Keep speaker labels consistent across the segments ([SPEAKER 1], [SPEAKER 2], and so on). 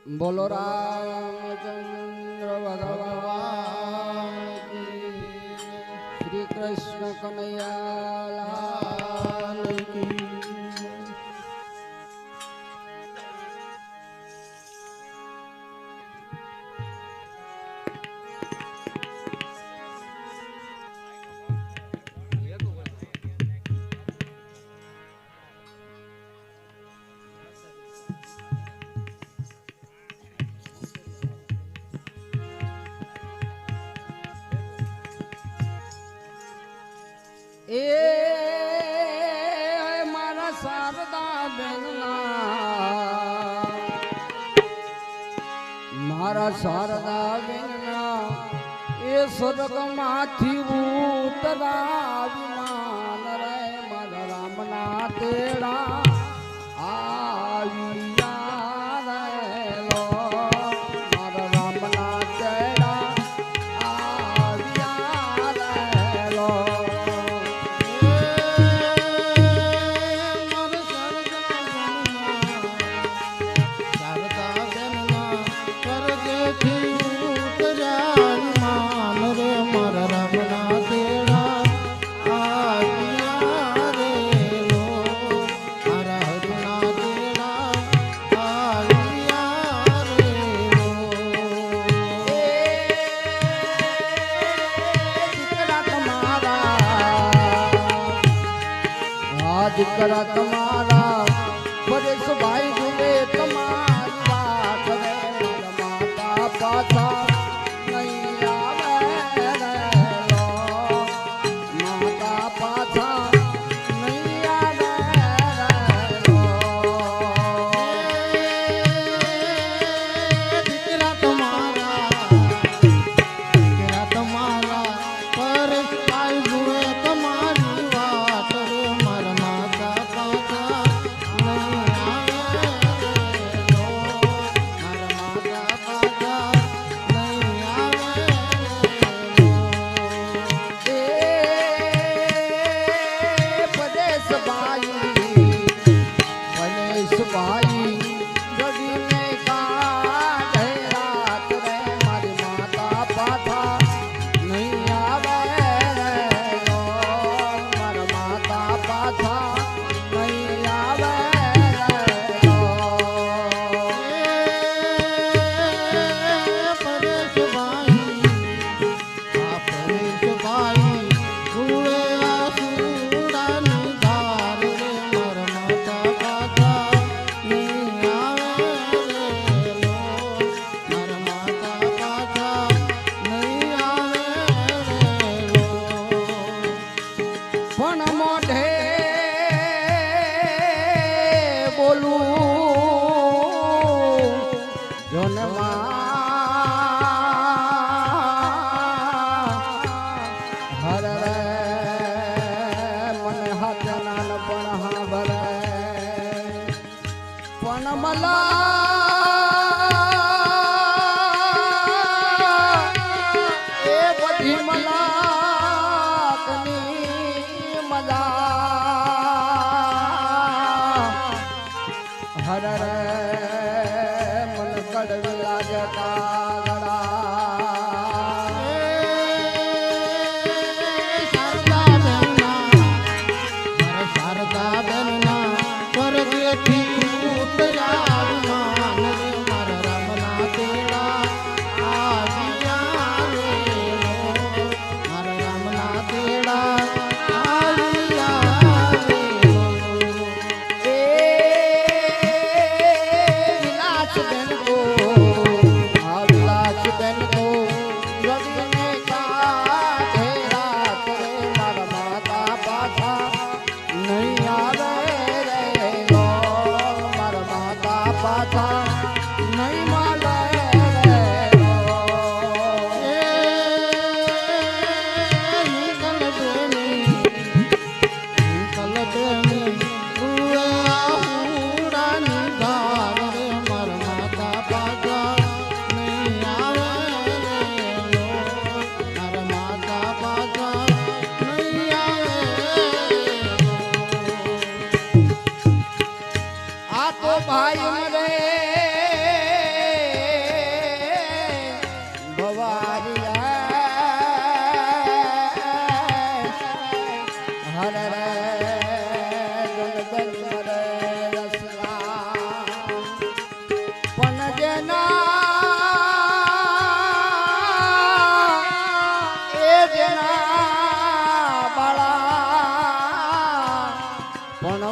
[SPEAKER 1] बोलो रामचंद्र भगवान की श्री कृष्ण कन्हैया लाल की ए मारा शारदा बेनना मारा शारदा बेनना ए स्वर्ग माथी उतरा विमान रे मारा रामना तेड़ा आविया रे लो मारा रामना तेड़ा आविया रे लो દીકરા તમારા પરેશ ભાઈ જુએ તમારી વાત રે માતા પાછા નહીં આવે રે લો માતા પાછા નહીં આવે રે લો
[SPEAKER 2] દીકરા તમારા પરેશ ભાઈ જુએ તમારી વાત રે
[SPEAKER 1] ભાઈ ગડીને કાઢે રાત રે મારી માતા પાછા નહીં આવે રે લો મારા માતા પાછા નહીં આવે રે લો
[SPEAKER 2] પરેશ ભાઈ જુએ આસુડાની ધાર રે મારા માતા પાછા
[SPEAKER 1] પણ મોઢે બોલું જોનમાં હર રે મને હાથ નાન પણ હા ભરે પણ મલા એ બધી મલા હર રે મન કડવી લાગતા
[SPEAKER 2] શારદા બેનના સ્વર્ગથી ઉતર્યા વિમાન રે મારા રામના તેડા આવ્યા રે મારા રામના તેડા આવ્યા રે
[SPEAKER 1] विलास बहन को हाँ विलास बहन को रवि काढ़े रात रे मारा माता पाछा नहीं आवे रे लो मारा माता पाछा नहीं माले रे लो આ તો ભાઈ મરે હરે રે જનબેન મરે રસલા પણ જેના બાળા પણ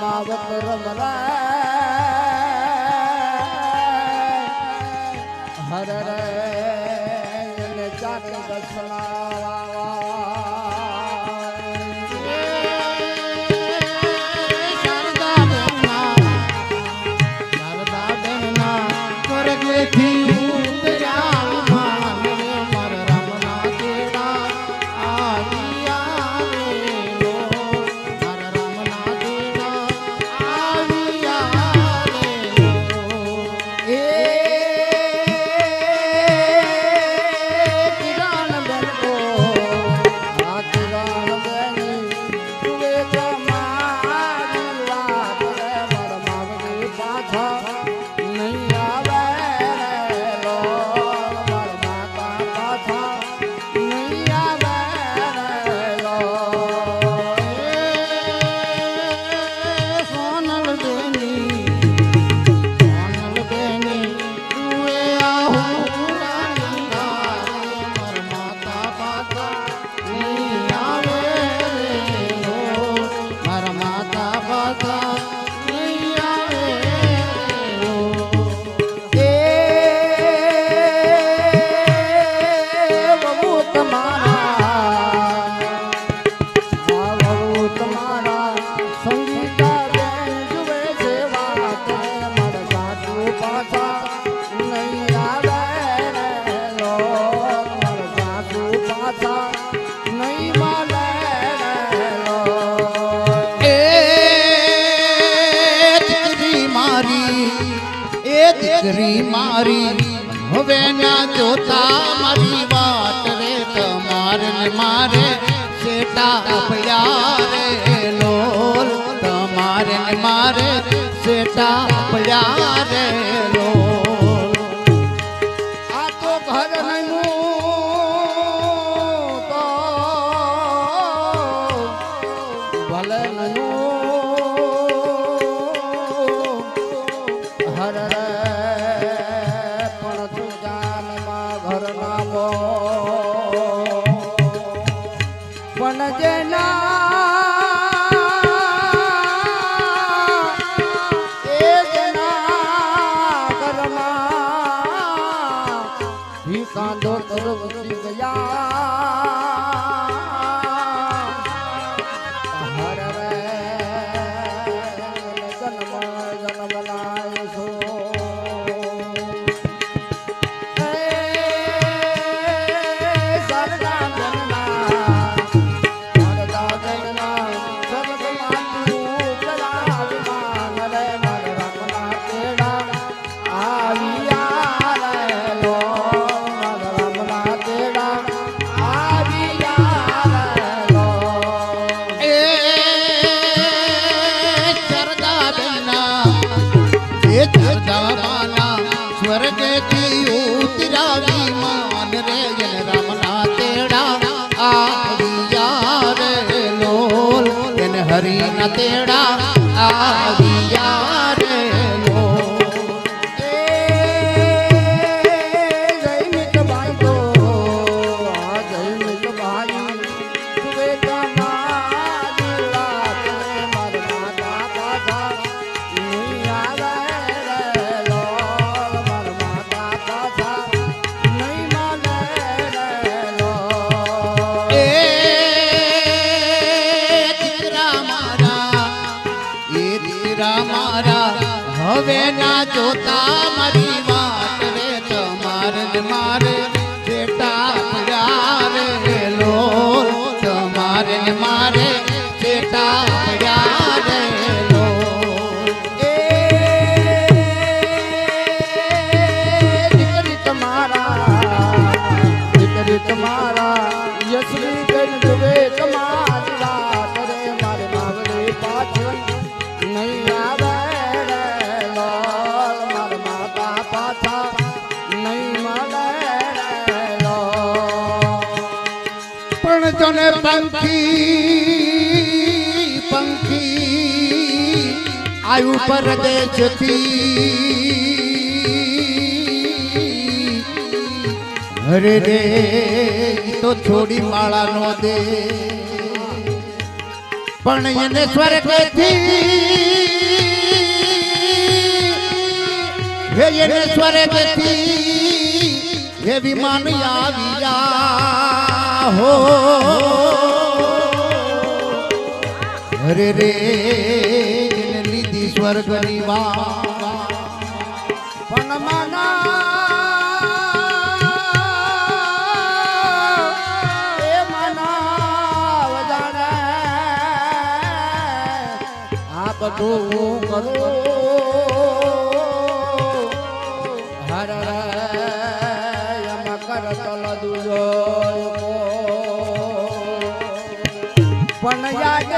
[SPEAKER 1] માવત રમરાય હરે રે એને ચાકી દસલા
[SPEAKER 2] શારદા બેનના સ્વર્ગેથી ઉતર્યા માન રે મારા રામના તેડા આવ્યા રે લો મારા રામના તેડા આવ્યા રે લો
[SPEAKER 1] એ કિરણ બેન કો આ કિરણ બેન તુએ તમારી વાત રે મારા માવડી પાછા નહીં આવે રે લો મારા માતા પાછા નહીં આવે રે લો
[SPEAKER 2] સોનલ બેની તુએ આહુરા નિંગારે મારા માતા પાતા નહીં આવે રે લો મારા માતા પાતા નહીં આવે રે લો
[SPEAKER 1] એ બહુ તમારા આ બહુ તમારા સંગીતા બેન જુએ છે વાત મારા સાસુ પાછા નહીં આવે રે લો મારા સાસુ પાછા નહીં મળે રે લો
[SPEAKER 2] એ દીકરી મારી એ દીકરી મારી હવે ના જોતા મારી વાત રે તમારે ને મારે સેટા પડ્યા રે લોલ તમારે ને મારે સેટા પડ્યા રે લોલ
[SPEAKER 1] આ તો ઘર નનું તો ભલે નનું હર રે પણ તું જાનમાં ઘર નામો પણ જેના ઘરમાં ही कांदो तरवती गया हर रे जन्म जन्म लाए सो शारदा जनना स्वर्ग मातु कलाविमान रे मन रमना तेड़ा आविया रे लो मन रमना तेड़ा आविया रे लो
[SPEAKER 2] એ ચરદા બેના એ ચરદા બાના સ્વર્ગથી ઉતર્યા વિમાન રે જન રામના તેડા આવ્યા રે લોલ જન હરિના તેડા આવ્યા રે લોલ
[SPEAKER 1] જય મિત ભાઈ તો આ જય મિત ભાઈ તુવે તમારી વાત રે માર માતા પાછા નહીં આવે રે લોલ માર માતા પાછા નહીં મળે રે લોલ
[SPEAKER 2] એ દીકરા મારા હવે ના જોતા મારી વાત રે તમારે ને મારે જેટા પડ્યા રે લોલ તમારે ને મારે જેટા પડ્યા રે લોલ
[SPEAKER 1] એ દીકરી તમારા યશવી બેન જુએ તમારી વાત રે મારે માવડી પાછળ નહીં આવે રે લોલ માર માતા પાછા નહીં મળે રે લોલ
[SPEAKER 2] પણ જને પંખી આયુ પરદેશથી અરે રે ઈ તો છોડી માળા નો દે પણ એને સ્વર્ગથી હે એને સ્વર્ગથી હે વિમાન આવ્યા હો અરે રે એને લીધી સ્વર્ગની વાત
[SPEAKER 1] પણ માના એ માના વજાણે આ બધું કરું હર મકર તલ દુજો પણ યાદ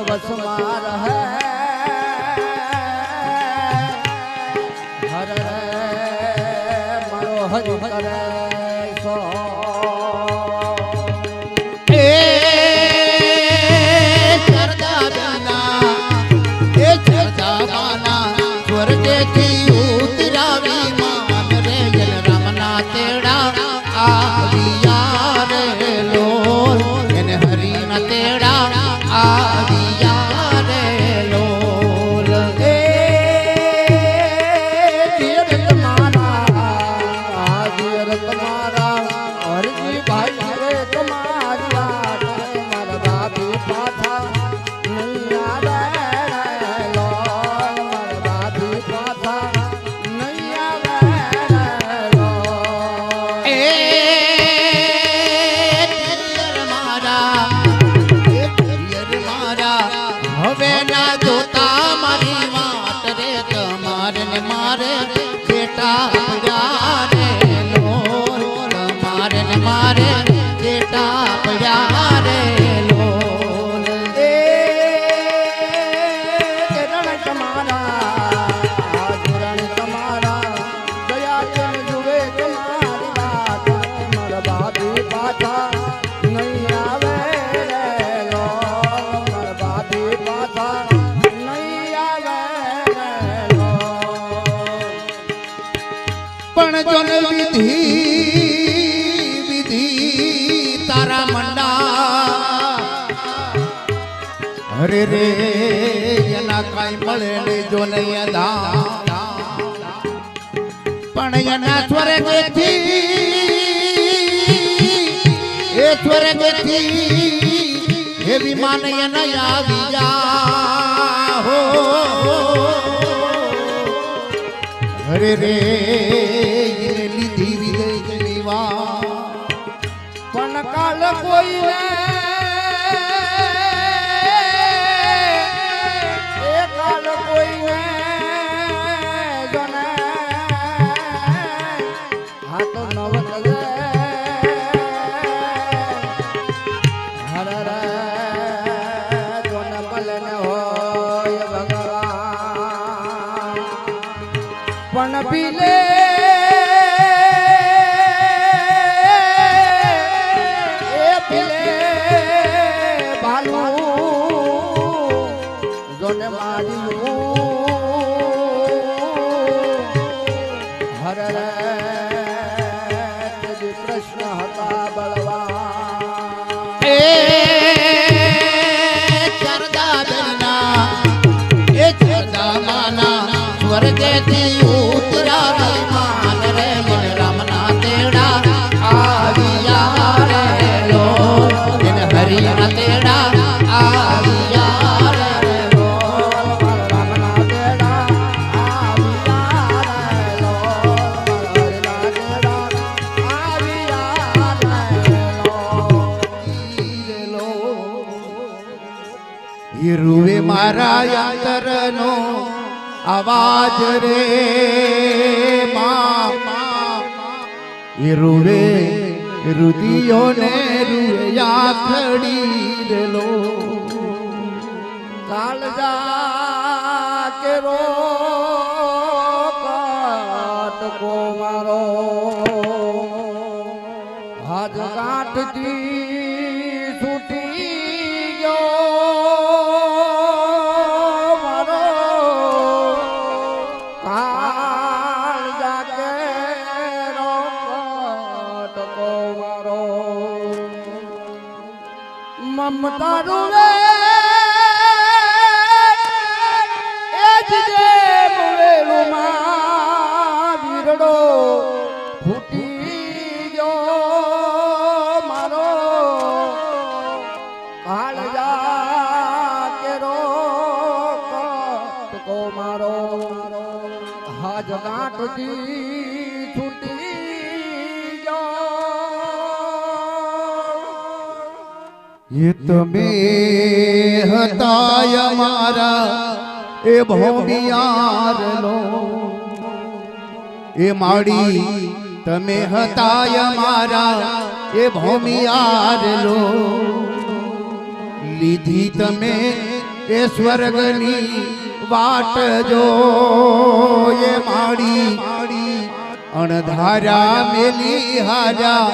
[SPEAKER 1] વસમાં રહે હર મારો હજ કરે સો
[SPEAKER 2] એ સરદા બેના એ સરદા બાના સ્વર્ગથી ઉતરાવી માન રે જલ રામના તેડા આવ્યા રે લોલ એને હરીના તેડા આવ્યા રે લોલ
[SPEAKER 1] એ ધીર તમારા હરજી ભાઈ રે તમારી વાત મારા બાપી પાછા નહીં આવે લો મારા બાપી પાછા નહીં આવે લો
[SPEAKER 2] એ પિયર મારા હવે ના જોતા મારી વાત રે તમારે ને મારે બેટા પડ્યા રે લોલ તમારે ને મારે બેટા પડ્યા રે લોલ
[SPEAKER 1] એ રણ તમારા દયા કેમ જુએ તમારી વાત મારા બાપી પાછા નહીં આવે રે લો મારા બાપી પાછા નહીં આવે રે લો
[SPEAKER 2] પણ જોન વિધિ વિધિ તારા મંડા અરે રે એના કાંઈ મળે નહીં જો નહીં પણ એના સ્વર્ગથી એ સ્વર્ગથી હે વિમાન એના આવી જા હો અરે રે એને લીધી વિદેશની વાત
[SPEAKER 1] પણ કાલ કોઈને એ કાલ કોઈને જને હા તો નવ તલે હર રે જોન ભલે ને હોય ભગવાન પણ પીલે એ પીલે ભાલુ જોને માર્યું હર રે તે કૃષ્ણ હતા બળવાન
[SPEAKER 2] એ ચરદા બેના એ ચરદા માના સ્વર્ગથી ઉતરાવી માન રે જન રામના તેડા આવ્યા રે લોલ જન હરિના તેડા આવ્યા રે લોલ
[SPEAKER 1] રામના દેડા આવ્યા રે લો હરના દેડા આવ્યા રે લો
[SPEAKER 2] હિરુવે મારા યાતરનો આવાજ રે માં હિરુવે રુદિયોને રૂયા ખડી રેલો
[SPEAKER 1] કાળજા કેરો કાટ ટકો મારો હાથ ગાંઠથી છૂટી ગયો મારો કાળ જાગે ટકો મારો મમતા રૂવે એ જ જે મુવેલું માં વીરડો ફૂટી ગયો મારો કાળજા કેરો કટકો મારો હાજ ગાંઠથી છૂટી
[SPEAKER 2] એ તમે હતા મારા એ ભોમિયાર લો એ માડી તમે હતા મારા એ ભોમિયાર લો લીધી તમે એ સ્વર્ગની વાટ જો એ માડી અણધારા મેલી હાજા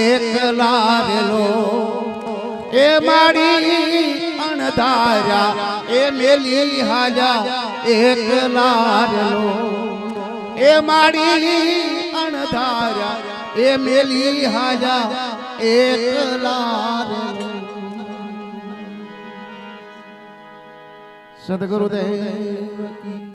[SPEAKER 2] એકલા લો એ માડી અણધારા એ મેલી હાજા એકલા લો એ માડી અણધારા એ મેલી હાજા એકલા લો સદગુરુદેવ